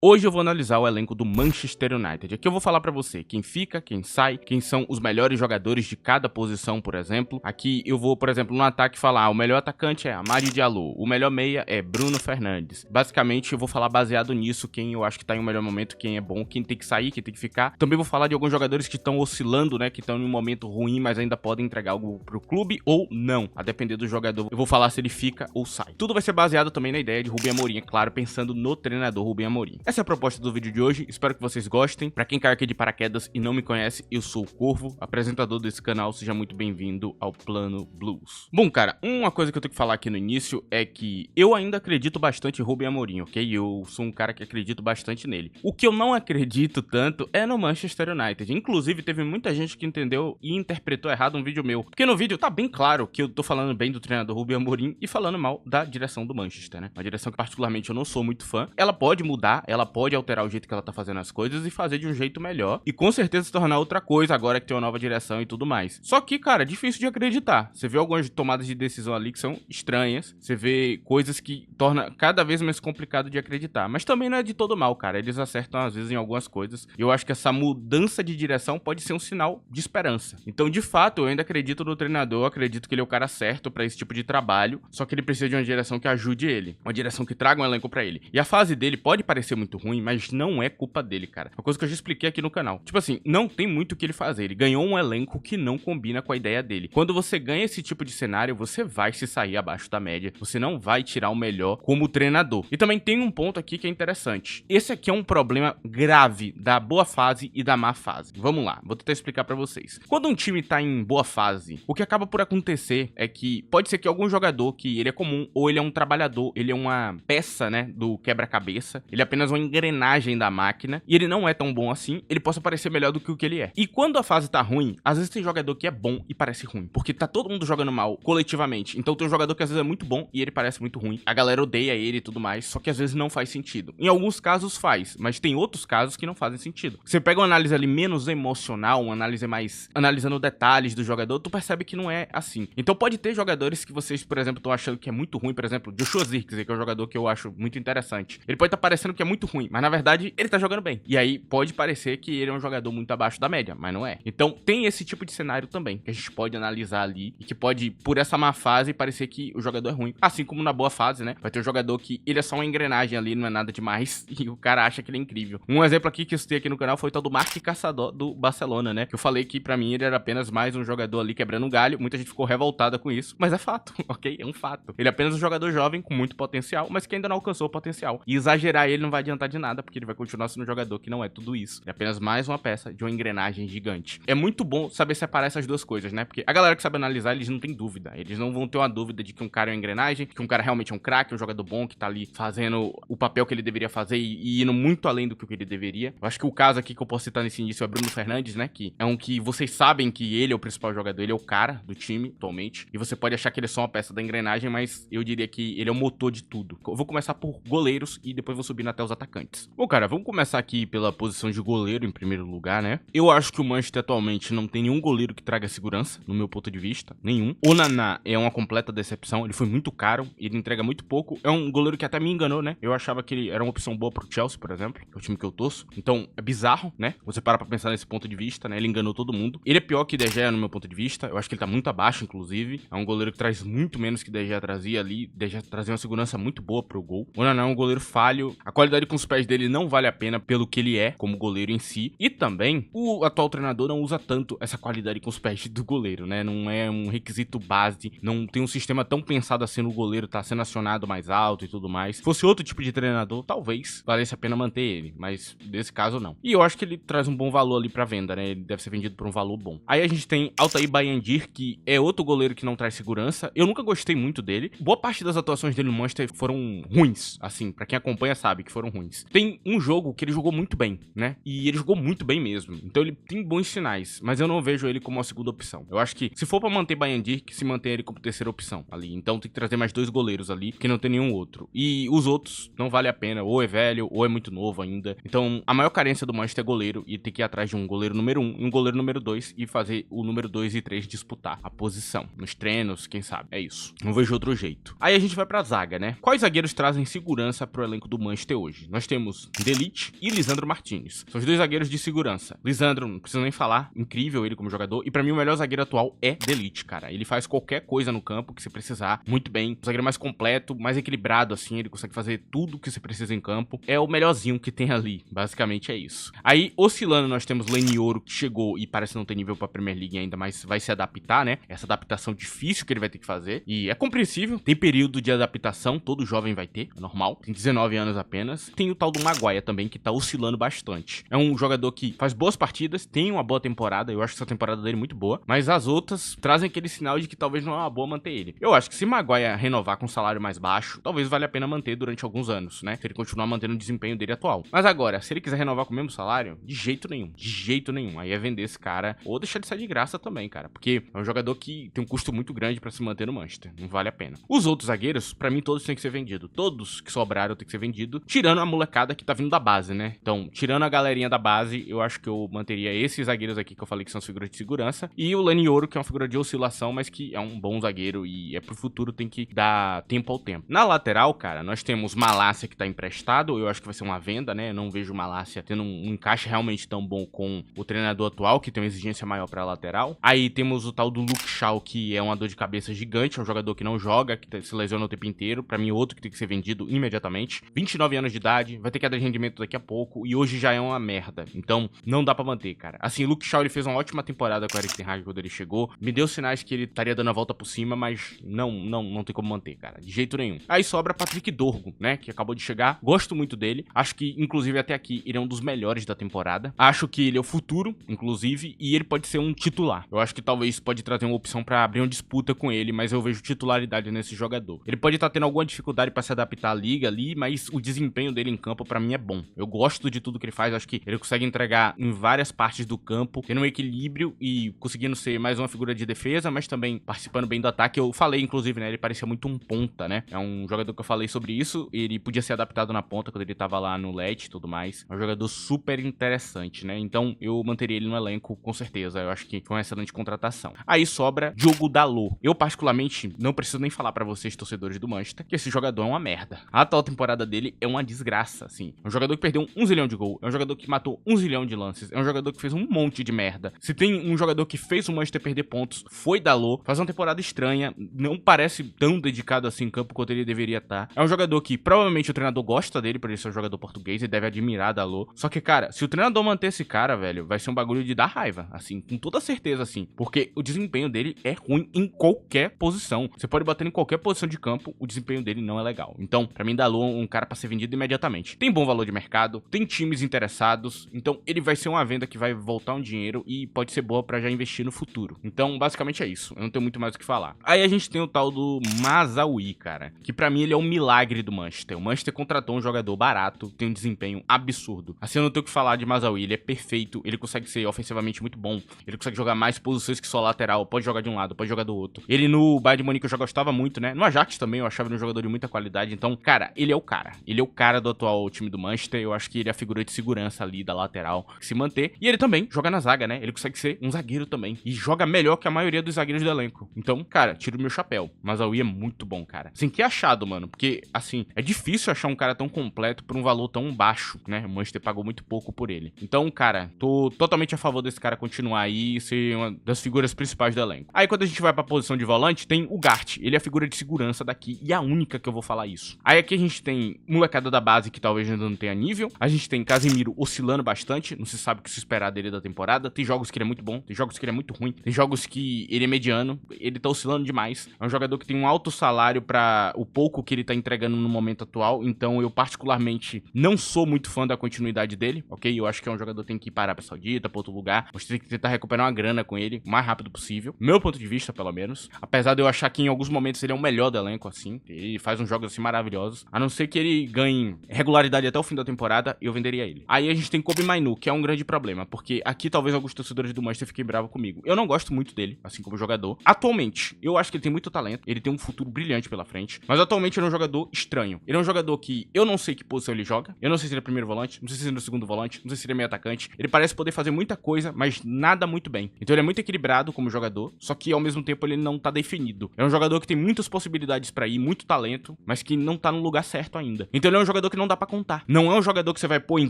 Hoje eu vou analisar o elenco do Manchester United. Aqui eu vou falar pra você quem fica, quem sai, quem são os melhores jogadores de cada posição, por exemplo. Aqui eu vou, por exemplo, no ataque falar, o melhor atacante é Amari Diallo, o melhor meia é Bruno Fernandes. Basicamente eu vou falar baseado nisso, quem eu acho que tá em um melhor momento, quem é bom, quem tem que sair, quem tem que ficar. Também vou falar de alguns jogadores que estão oscilando, né, que estão em um momento ruim, mas ainda podem entregar algo pro clube ou não, a depender do jogador. Eu vou falar se ele fica ou sai. Tudo vai ser baseado também na ideia de Ruben Amorim, é claro, pensando no treinador Ruben Amorim. Essa é a proposta do vídeo de hoje, espero que vocês gostem. Pra quem caiu aqui de paraquedas e não me conhece, eu sou o Corvo, apresentador desse canal, seja muito bem-vindo ao Plano Blues. Bom, cara, uma coisa que eu tenho que falar aqui no início é que eu ainda acredito bastante em Ruben Amorim, ok? Eu sou um cara que acredito bastante nele. O que eu não acredito tanto é no Manchester United. Inclusive, teve muita gente que entendeu e interpretou errado um vídeo meu. Porque no vídeo tá bem claro que eu tô falando bem do treinador Ruben Amorim e falando mal da direção do Manchester, né? Uma direção que particularmente eu não sou muito fã. Ela pode mudar, ela pode alterar o jeito que ela tá fazendo as coisas e fazer de um jeito melhor. E com certeza se tornar outra coisa agora que tem uma nova direção e tudo mais. Só que, cara, é difícil de acreditar. Você vê algumas tomadas de decisão ali que são estranhas. Você vê coisas que torna cada vez mais complicado de acreditar. Mas também não é de todo mal, cara. Eles acertam às vezes em algumas coisas. E eu acho que essa mudança de direção pode ser um sinal de esperança. Então, de fato, eu ainda acredito no treinador. Acredito que ele é o cara certo pra esse tipo de trabalho. Só que ele precisa de uma direção que ajude ele. Uma direção que traga um elenco pra ele. E a fase dele pode parecer muito ruim, mas não é culpa dele, cara. Uma coisa que eu já expliquei aqui no canal. Tipo assim, não tem muito o que ele fazer. Ele ganhou um elenco que não combina com a ideia dele. Quando você ganha esse tipo de cenário, você vai se sair abaixo da média. Você não vai tirar o melhor como treinador. E também tem um ponto aqui que é interessante. Esse aqui é um problema grave da boa fase e da má fase. Vamos lá, vou tentar explicar pra vocês. Quando um time tá em boa fase, o que acaba por acontecer é que pode ser que algum jogador que ele é comum, ou ele é um trabalhador, ele é uma peça, né, do quebra-cabeça, ele é apenas uma engrenagem da máquina, e ele não é tão bom assim, ele possa parecer melhor do que o que ele é. E quando a fase tá ruim, às vezes tem jogador que é bom e parece ruim, porque tá todo mundo jogando mal coletivamente. Então tem um jogador que às vezes é muito bom e ele parece muito ruim, a galera odeia ele e tudo mais, só que às vezes não faz sentido. Em alguns casos faz, mas tem outros casos que não fazem sentido. Você pega uma análise ali menos emocional, uma análise mais analisando detalhes do jogador, tu percebe que não é assim. Então pode ter jogadores que vocês, por exemplo, estão achando que é muito ruim, por exemplo, Joshua Zirkzee, que é um jogador que eu acho muito interessante. Ele pode estar parecendo que é muito ruim, mas na verdade ele tá jogando bem. E aí pode parecer que ele é um jogador muito abaixo da média, mas não é. Então tem esse tipo de cenário também, que a gente pode analisar ali e que pode, por essa má fase, parecer que o jogador é ruim. Assim como na boa fase, né? Vai ter um jogador que ele é só uma engrenagem ali, não é nada demais, e o cara acha que ele é incrível. Um exemplo aqui que eu citei aqui no canal foi o tal do Marc Caçador do Barcelona, né? Que eu falei que pra mim ele era apenas mais um jogador ali quebrando um galho. Muita gente ficou revoltada com isso, mas é fato, ok? É um fato. Ele é apenas um jogador jovem com muito potencial, mas que ainda não alcançou o potencial. E exagerar ele não vai adiantar de nada, porque ele vai continuar sendo um jogador que não é tudo isso. É apenas mais uma peça de uma engrenagem gigante. É muito bom saber separar essas duas coisas, né? Porque a galera que sabe analisar, eles não tem dúvida. Eles não vão ter uma dúvida de que um cara é uma engrenagem, que um cara realmente é um craque, um jogador bom, que tá ali fazendo o papel que ele deveria fazer e indo muito além do que ele deveria. Eu acho que o caso aqui que eu posso citar nesse início é Bruno Fernandes, né? Que é um que vocês sabem que ele é o principal jogador, ele é o cara do time atualmente. E você pode achar que ele é só uma peça da engrenagem, mas eu diria que ele é o motor de tudo. Eu vou começar por goleiros e depois vou subindo até os atacantes. Bom, cara, vamos começar aqui pela posição de goleiro em primeiro lugar, né? Eu acho que o Manchester atualmente não tem nenhum goleiro que traga segurança, no meu ponto de vista, nenhum. O Naná é uma completa decepção, ele foi muito caro, ele entrega muito pouco. É um goleiro que até me enganou, né? Eu achava que ele era uma opção boa pro Chelsea, por exemplo, que é o time que eu torço. Então, é bizarro, né? Você para pra pensar nesse ponto de vista, né? Ele enganou todo mundo. Ele é pior que De Gea no meu ponto de vista. Eu acho que ele tá muito abaixo, inclusive. É um goleiro que traz muito menos que De Gea trazia ali. De Gea trazia uma segurança muito boa pro gol. O Naná é um goleiro falho. A qualidade com os pés dele não vale a pena pelo que ele é como goleiro em si. E também, o atual treinador não usa tanto essa qualidade com os pés do goleiro, né? Não é um requisito base. Não tem um sistema tão pensado assim no goleiro tá sendo acionado mais alto e tudo mais. Se fosse outro tipo de treinador, talvez valesse a pena manter ele. Mas nesse caso, não. E eu acho que ele traz um bom valor ali pra venda, né? Ele deve ser vendido por um valor bom. Aí a gente tem Altair Bayendir, que é outro goleiro que não traz segurança. Eu nunca gostei muito dele. Boa parte das atuações dele no Manchester foram ruins, assim, pra quem acompanha sabe que foram ruins. Tem um jogo que ele jogou muito bem, né? E ele jogou muito bem mesmo. Então ele tem bons sinais, mas eu não vejo ele como uma segunda opção. Eu acho que se for pra manter Bayendir, que se manter ele como terceira opção ali. Então tem que trazer mais dois goleiros ali, que não tem nenhum outro. E os outros não vale a pena, ou é velho, ou é muito novo ainda. Então a maior carência do Manchester é goleiro, e tem que ir atrás de um goleiro número 1 e um goleiro número 2 e fazer o número 2 e 3 disputar a posição. Nos treinos, quem sabe? É isso. Não vejo outro jeito. Aí a gente vai pra zaga, né? Quais zagueiros trazem segurança pro elenco do Manchester hoje? nós temos Delite e Lisandro Martinez. São os dois zagueiros de segurança. Lisandro, não preciso nem falar, incrível ele como jogador. E pra mim o melhor zagueiro atual é Delite, cara. Ele faz qualquer coisa no campo que você precisar, muito bem. O zagueiro mais completo, mais equilibrado assim, ele consegue fazer tudo que você precisa em campo. É o melhorzinho que tem ali, basicamente é isso. Aí, oscilando, nós temos Lenioro, que chegou e parece não ter nível pra Premier League ainda, mas vai se adaptar, né? Essa adaptação difícil que ele vai ter que fazer. E é compreensível, tem período de adaptação, todo jovem vai ter, é normal. Tem 19 anos apenas. Tem o tal do Maguire também, que tá oscilando bastante. É um jogador que faz boas partidas, tem uma boa temporada, eu acho essa temporada dele muito boa, mas as outras trazem aquele sinal de que talvez não é uma boa manter ele. Eu acho que se Maguire renovar com um salário mais baixo, talvez valha a pena manter durante alguns anos, né? Se ele continuar mantendo o desempenho dele atual. Mas agora, se ele quiser renovar com o mesmo salário, de jeito nenhum. De jeito nenhum. Aí é vender esse cara ou deixar de sair de graça também, cara. Porque é um jogador que tem um custo muito grande pra se manter no Manchester. Não vale a pena. Os outros zagueiros, pra mim, todos têm que ser vendidos. Todos que sobraram têm que ser vendidos. Tirando a molecada que tá vindo da base, né? Então, tirando a galerinha da base, eu acho que eu manteria esses zagueiros aqui que eu falei que são as figuras de segurança. E o Lenioro, que é uma figura de oscilação, mas que é um bom zagueiro e é pro futuro, tem que dar tempo ao tempo. Na lateral, cara, nós temos Malácia, que tá emprestado. Eu acho que vai ser uma venda, né? Eu não vejo Malácia tendo um encaixe realmente tão bom com o treinador atual, que tem uma exigência maior pra lateral. Aí temos o tal do Luke Shaw, que é uma dor de cabeça gigante, é um jogador que não joga, que se lesiona o tempo inteiro. Pra mim, outro que tem que ser vendido imediatamente. 29 anos de idade, vai ter queda de rendimento daqui a pouco, e hoje já é uma merda. Então, não dá pra manter, cara. Assim, o Luke Shaw, ele fez uma ótima temporada com o Erik ten Hag quando ele chegou. Me deu sinais que ele estaria dando a volta por cima, mas não tem como manter, cara. De jeito nenhum. Aí sobra Patrick Dorgo, né, que acabou de chegar. Gosto muito dele. Acho que, inclusive, até aqui, ele é um dos melhores da temporada. Acho que ele é o futuro, inclusive, e ele pode ser um titular. Eu acho que talvez pode trazer uma opção pra abrir uma disputa com ele, mas eu vejo titularidade nesse jogador. Ele pode estar tendo alguma dificuldade pra se adaptar à liga ali, mas o desempenho dele em campo, pra mim, é bom. Eu gosto de tudo que ele faz. Acho que ele consegue entregar em várias partes do campo, tendo um equilíbrio e conseguindo ser mais uma figura de defesa, mas também participando bem do ataque. Eu falei, inclusive, né, ele parecia muito um ponta, né? É um jogador que eu falei sobre isso. Ele podia ser adaptado na ponta quando ele tava lá no LED e tudo mais. É um jogador super interessante, né? Então, eu manteria ele no elenco, com certeza. Eu acho que foi uma excelente contratação. Aí sobra Diogo Dalot. Eu, particularmente, não preciso nem falar pra vocês, torcedores do Manchester, que esse jogador é uma merda. A atual temporada dele é uma desgraça, assim. É um jogador que perdeu 1 zilhão de gol. É um jogador que matou 1 zilhão de lances. É um jogador que fez um monte de merda. Se tem um jogador que fez o Manchester perder pontos, foi Dalot. Faz uma temporada estranha. Não parece tão dedicado assim em campo quanto ele deveria estar. É um jogador que provavelmente o treinador gosta dele por ele ser um jogador português e deve admirar Dalot. Só que, cara, se o treinador manter esse cara, velho, vai ser um bagulho de dar raiva, assim, com toda certeza, assim. Porque o desempenho dele é ruim em qualquer posição. Você pode bater em qualquer posição de campo, o desempenho dele não é legal. Então, pra mim, Dalot é um cara pra ser vendido imediatamente. Tem bom valor de mercado, tem times interessados, então ele vai ser uma venda que vai voltar um dinheiro e pode ser boa pra já investir no futuro. Então, basicamente é isso. Eu não tenho muito mais o que falar. Aí a gente tem o tal do Mazraoui, cara, que pra mim ele é um milagre do Manchester. O Manchester contratou um jogador barato, tem um desempenho absurdo. Assim, eu não tenho o que falar de Mazraoui, ele é perfeito, ele consegue ser ofensivamente muito bom, ele consegue jogar mais posições que só lateral, pode jogar de um lado, pode jogar do outro. Ele no Bayern de Munique eu já gostava muito, né? No Ajax também eu achava ele um jogador de muita qualidade. Então, cara, ele é o cara. Ele é o cara do atual time do Manchester. Eu acho que ele é a figura de segurança ali da lateral que se manter. E ele também joga na zaga, né? Ele consegue ser um zagueiro também. E joga melhor que a maioria dos zagueiros do elenco. Então, cara, tiro o meu chapéu. Mazraoui é muito bom, cara. Assim, que achado, mano. Porque, assim, é difícil achar um cara tão completo por um valor tão baixo, né? O Manchester pagou muito pouco por ele. Então, cara, tô totalmente a favor desse cara continuar aí e ser uma das figuras principais do elenco. Aí, quando a gente vai pra posição de volante, tem o Gart. Ele é a figura de segurança daqui e a única que eu vou falar isso. Aí aqui a gente tem molecada da base que talvez ainda não tenha nível. A gente tem Casemiro oscilando bastante. Não se sabe o que se esperar dele da temporada. Tem jogos que ele é muito bom, tem jogos que ele é muito ruim. Tem jogos que ele é mediano. Ele tá oscilando demais. É um jogador que tem um alto salário pra o pouco que ele tá entregando no momento atual. Então eu particularmente não sou muito fã da continuidade dele, ok? Eu acho que é um jogador que tem que ir para a Arábia Saudita, pra outro lugar. Você tem que tentar recuperar uma grana com ele o mais rápido possível. Meu ponto de vista, pelo menos. Apesar de eu achar que em alguns momentos ele é o melhor do elenco, assim. Ele faz uns jogos assim maravilhosos. A não ser que ele ganhe regularidade até o fim da temporada, eu venderia ele. Aí a gente tem Kobbie Mainoo, que é um grande problema, porque aqui talvez alguns torcedores do Manchester fiquem bravos comigo. Eu não gosto muito dele, assim como jogador. Atualmente, eu acho que ele tem muito talento, ele tem um futuro brilhante pela frente, mas atualmente ele é um jogador estranho. Ele é um jogador que eu não sei que posição ele joga, eu não sei se ele é primeiro volante, não sei se ele é segundo volante, não sei se ele é meio atacante. Ele parece poder fazer muita coisa, mas nada muito bem. Então ele é muito equilibrado como jogador, só que ao mesmo tempo ele não tá definido. É um jogador que tem muitas possibilidades pra ir, muito talento, mas que não tá no lugar certo ainda. Então ele é um jogador que não dá pra contar. Não é um jogador que você vai pôr em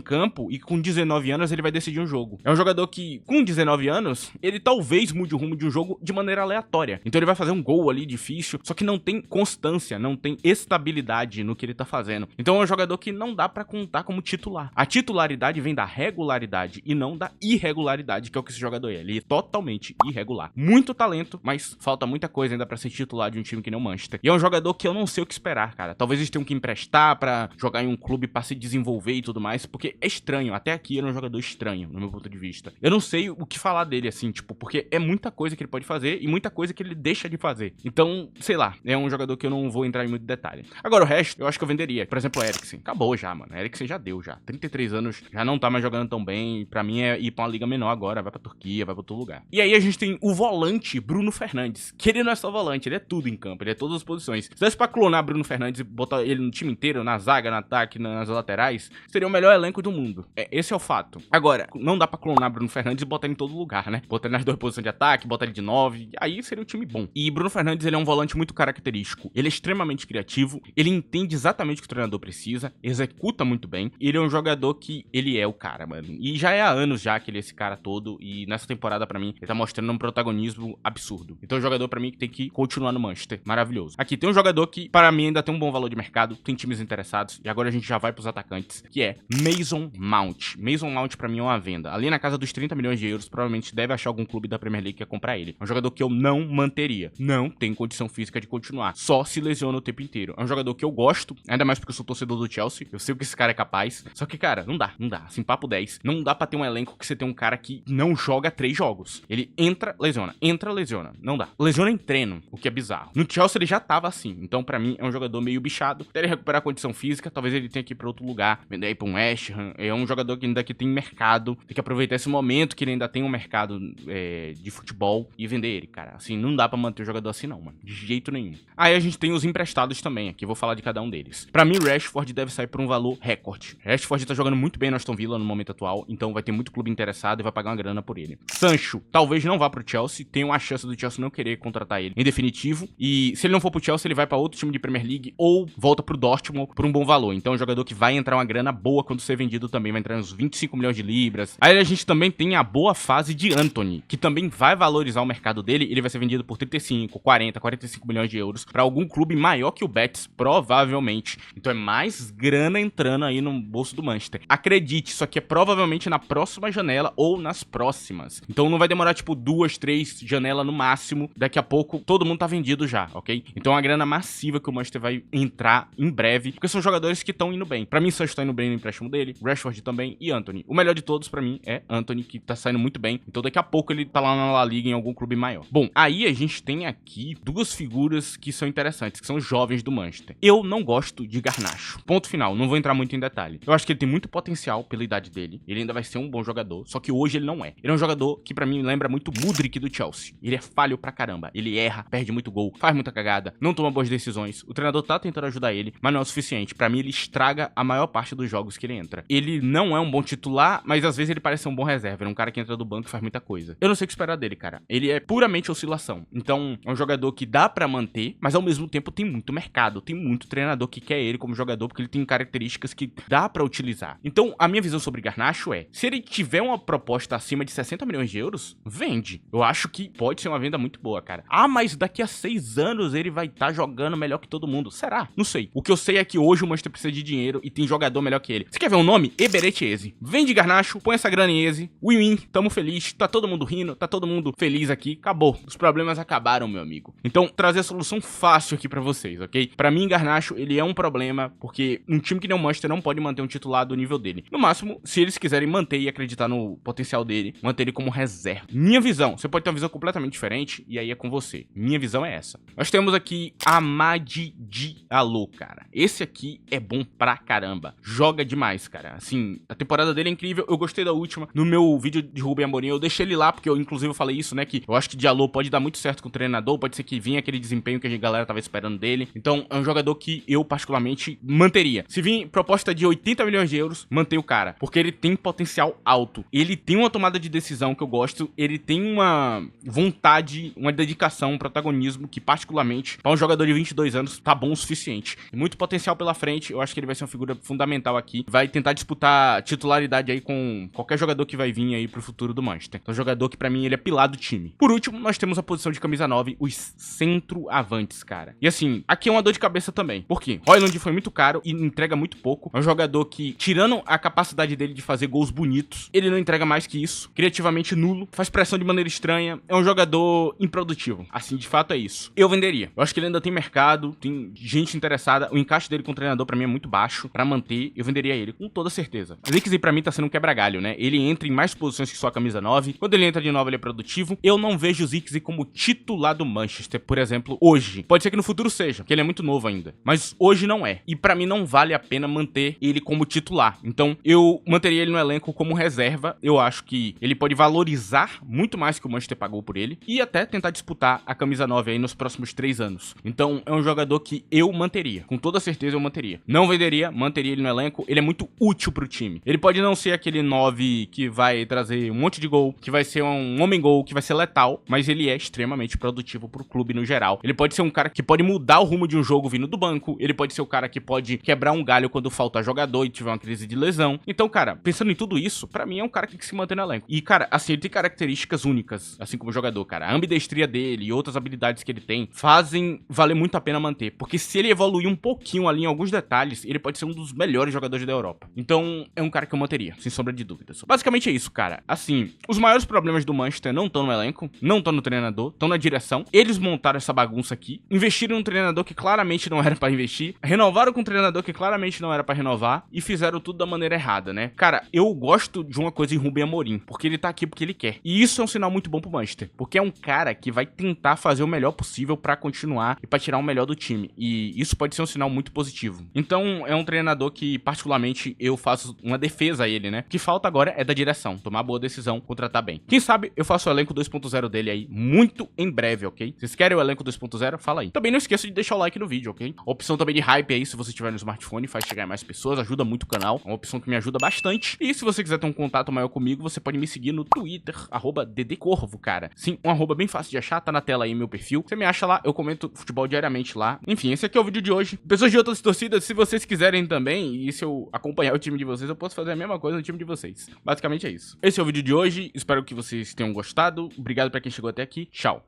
campo e com 19 anos ele vai decidir um jogo. É um jogador que, com 19 anos, ele talvez mude o rumo de um jogo de maneira aleatória. Então ele vai fazer um gol ali difícil, só que não tem constância, não tem estabilidade no que ele tá fazendo. Então é um jogador que não dá pra contar como titular. A titularidade vem da regularidade e não da irregularidade, que é o que esse jogador é. Ele é totalmente irregular. Muito talento, mas falta muita coisa ainda pra ser titular de um time que nem o Manchester. E é um jogador que eu não sei o que esperar, cara. Talvez eles tenham que emprestar pra jogar em um clube pra se desenvolver e tudo mais, porque é estranho. Até aqui ele é um jogador estranho, no meu ponto de vista. Eu não sei o que falar dele, assim, tipo, porque é muita coisa que ele pode fazer e muita coisa que ele deixa de fazer. Então, sei lá, é um jogador que eu não vou entrar em muito detalhe. Agora, o resto, eu acho que eu venderia. Por exemplo, o Eriksen. Acabou já, mano. O Eriksen já deu, já. 33 anos, já não tá mais jogando tão bem. Pra mim é ir pra uma liga menor agora, vai pra Turquia, vai pra outro lugar. E aí a gente tem o volante Bruno Fernandes, que ele não é só volante, ele é tudo em campo, ele é todas as posições. Se desse pra clonar Bruno Fernandes e botar ele no time inteiro, na zaga, no ataque, nas laterais, seria o melhor elenco do mundo. Esse é o fato. Agora, não dá pra clonar Bruno Fernandes e botar ele em todo lugar, né? Botar ele nas duas posições de ataque, botar ele de 9, aí seria um time bom. E Bruno Fernandes, ele é um volante muito característico. Ele é extremamente criativo, ele entende exatamente o que o treinador precisa, executa muito bem. Ele é um jogador que, ele é o cara, mano. E já é há anos já que ele é esse cara todo, e nessa temporada, pra mim, ele tá mostrando um protagonismo absurdo. Então é um jogador, pra mim, que tem que continuar no Manchester. Maravilhoso. Aqui tem um jogador que, para mim, ainda tem um bom valor de mercado, tem times interessados, e agora a gente já vai pros atacantes, que é Mason Mount. Mason Mount, pra mim, é uma venda. Ali na casa dos 30 milhões de euros, provavelmente deve achar algum clube da Premier League que quer comprar ele. É um jogador que eu não manteria. Não tem condição física de continuar. Só se lesiona o tempo inteiro. É um jogador que eu gosto, ainda mais porque eu sou torcedor do Chelsea. Eu sei o que esse cara é capaz. Só que, cara, não dá. Assim, papo 10. Não dá pra ter um elenco que você tem um cara que não joga 3 jogos. Ele entra, lesiona. Entra, lesiona. Não dá. Lesiona em treino, o que é bizarro. No Chelsea ele já tava assim. Então, pra mim, é um jogador meio bichado. Até ele recuperar a condição física, talvez ele tenha que ir pra outro lugar. Vender aí pra um West Ham. É um jogador que ainda que tem mercado. Tem que aproveitar esse momento que ele ainda tem um mercado de futebol e vender ele, cara. Assim, não dá pra manter o jogador assim não, mano. De jeito nenhum. Aí a gente tem os emprestados também aqui. Vou falar de cada um deles. Pra mim, Rashford deve sair por um valor recorde. Rashford tá jogando muito bem no Aston Villa no momento atual. Então vai ter muito clube interessado e vai pagar uma grana por ele. Sancho, talvez não vá pro Chelsea. Tem uma chance do Chelsea não querer contratar ele em definitivo. E se ele não for pro Chelsea, ele vai pra outro time de Premier League ou volta pro Dortmund por um bom valor. Então é um jogador que vai entrar uma grana boa quando ser vendido também. Vai entrar uns 25 milhões de libras. Aí a gente também tem a boa fase de Antony, que também vai valorizar o mercado dele. Ele vai ser vendido por 35, 40, 45 milhões de euros pra algum clube maior que o Betis, provavelmente. Então é mais grana entrando aí no bolso do Manchester. Acredite, isso aqui é provavelmente na próxima janela ou nas próximas. Então não vai demorar tipo 2, 3 janelas no máximo. Daqui a pouco todo mundo tá vendido já, ok? Então é uma grana massiva que o Manchester vai entrar em breve, porque são jogadores que estão indo bem. Pra mim, Sancho tá indo bem no empréstimo dele, Rashford também e Antony. O melhor de todos pra mim é Antony, que tá saindo muito bem. Então daqui a pouco ele tá lá na La Liga em algum clube maior. Bom, aí a gente tem aqui duas figuras que são interessantes, que são jovens do Manchester. Eu não gosto de Garnacho. Ponto final, não vou entrar muito em detalhe. Eu acho que ele tem muito potencial pela idade dele. Ele ainda vai ser um bom jogador, só que hoje ele não é. Ele é um jogador que pra mim lembra muito Mudryk do Chelsea. Ele é falho pra caramba. Ele erra, perde muito gol, faz muita cagada, não toma boas decisões. O treinador tá tentando ajudar ele, mas não é o suficiente. Pra mim ele estraga a maior parte dos jogos que ele entra. Ele não é um bom titular, mas às vezes ele parece ser um bom reserva. Ele é um cara que entra do banco e faz muita coisa. Eu não sei o que esperar dele, cara. Ele é puramente oscilação. Então, é um jogador que dá pra manter, mas ao mesmo tempo tem muito mercado, tem muito treinador que quer ele como jogador, porque ele tem características que dá pra utilizar. Então, a minha visão sobre Garnacho é, se ele tiver uma proposta acima de 60 milhões de euros, vende. Eu acho que pode ser uma venda muito boa, cara. Ah, mas daqui a 6 anos ele vai estar jogando melhor que todo mundo. Será? Não sei. O que eu sei é que hoje o Manchester precisa de dinheiro e tem jogador melhor que ele. Você quer ver um nome? Eberete Eze. Vende Garnacho, põe essa grana em Eze. Win-win, tamo feliz, tá todo mundo rindo, tá todo mundo feliz aqui. Acabou. Os problemas acabaram, meu amigo. Então, trazer a solução fácil aqui pra vocês, ok? Pra mim, Garnacho, ele é um problema, porque um time que nem o Manchester não pode manter um titular do nível dele. No máximo, se eles quiserem manter e acreditar no potencial dele, manter ele como reserva. Minha visão, você pode ter uma visão completamente diferente, e aí é com você. Minha visão é essa. Nós temos aqui Amad Diallo, cara. Esse aqui é bom pra caramba. Joga demais, cara. Assim, a temporada dele é incrível. Eu gostei da última. No meu vídeo de Rubem Amorim, eu deixei ele lá, porque eu, inclusive, eu falei isso, né? Que eu acho que Diallo pode dar muito certo com o treinador. Pode ser que vinha aquele desempenho que a galera tava esperando dele. Então, é um jogador que eu, particularmente, manteria. Se vir proposta de 80 milhões de euros, mantenha o cara. Porque ele tem potencial alto. Ele tem uma tomada de decisão que eu gosto. Ele tem uma vontade, uma dedicação, um protagonismo que, particularmente, para um jogador de 22 anos, tá bom o suficiente. Muito potencial pela frente. Eu acho que que ele vai ser uma figura fundamental aqui. Vai tentar disputar titularidade aí com qualquer jogador que vai vir aí pro futuro do Manchester. Então, jogador que pra mim ele é pilar do time. Por último, nós temos a posição de camisa 9, os centroavantes, cara. E assim, aqui é uma dor de cabeça também. Por quê? Højlund foi muito caro e entrega muito pouco. É um jogador que, tirando a capacidade dele de fazer gols bonitos, ele não entrega mais que isso. Criativamente nulo, faz pressão de maneira estranha. É um jogador improdutivo. Assim, de fato é isso. Eu venderia. Eu acho que ele ainda tem mercado, tem gente interessada. O encaixe dele com o treinador pra mim é muito baixo. Pra manter, eu venderia ele com toda certeza. O Zirkzee pra mim tá sendo um quebra-galho, né? Ele entra em mais posições que só a camisa 9. Quando ele entra de 9, ele é produtivo. Eu não vejo o Zirkzee como titular do Manchester, por exemplo, hoje. Pode ser que no futuro seja, porque ele é muito novo ainda. Mas hoje não é. E pra mim não vale a pena manter ele como titular. Então eu manteria ele no elenco como reserva. Eu acho que ele pode valorizar muito mais que o Manchester pagou por ele. E até tentar disputar a camisa 9 aí nos próximos 3 anos. Então é um jogador que eu manteria. Com toda certeza eu manteria. Não venderia, manteria ele no elenco. Ele é muito útil pro time. Ele pode não ser aquele 9 que vai trazer um monte de gol, que vai ser um homem-gol, que vai ser letal, mas ele é extremamente produtivo pro clube no geral. Ele pode ser um cara que pode mudar o rumo de um jogo vindo do banco. Ele pode ser o cara que pode quebrar um galho quando falta jogador e tiver uma crise de lesão. Então, cara, pensando em tudo isso, pra mim é um cara que tem que se manter no elenco. E, cara, assim, ele tem características únicas, assim como jogador, cara. A ambidestria dele e outras habilidades que ele tem fazem valer muito a pena manter. Porque se ele evoluir um pouquinho ali em alguns detalhes, ele pode ser um dos melhores jogadores da Europa. Então, é um cara que eu manteria, sem sombra de dúvidas. Basicamente é isso, cara. Assim, os maiores problemas do Manchester não estão no elenco, não estão no treinador, estão na direção. Eles montaram essa bagunça aqui, investiram num treinador que claramente não era pra investir, renovaram com um treinador que claramente não era pra renovar e fizeram tudo da maneira errada, né? Cara, eu gosto de uma coisa em Ruben Amorim, porque ele tá aqui porque ele quer. E isso é um sinal muito bom pro Manchester, porque é um cara que vai tentar fazer o melhor possível pra continuar e pra tirar o melhor do time. E isso pode ser um sinal muito positivo. Então, é um treinador que, particularmente, eu faço uma defesa a ele, né? O que falta agora é da direção, tomar boa decisão, contratar bem. Quem sabe eu faço o elenco 2.0 dele aí muito em breve, ok? Vocês querem o elenco 2.0? Fala aí. Também não esqueça de deixar o like no vídeo, ok? A opção também de hype aí, se você tiver no smartphone, faz chegar em mais pessoas, ajuda muito o canal. É uma opção que me ajuda bastante. E se você quiser ter um contato maior comigo, você pode me seguir no Twitter, @ddcorvo, cara. Sim, um arroba bem fácil de achar, tá na tela aí meu perfil. Você me acha lá, eu comento futebol diariamente lá. Enfim, esse aqui é o vídeo de hoje. Pessoas de outras torcidas, se vocês quiserem também, e se eu acompanhar o time de vocês, eu posso fazer a mesma coisa no time de vocês. Basicamente é isso. Esse é o vídeo de hoje, espero que vocês tenham gostado. Obrigado pra quem chegou até aqui. Tchau.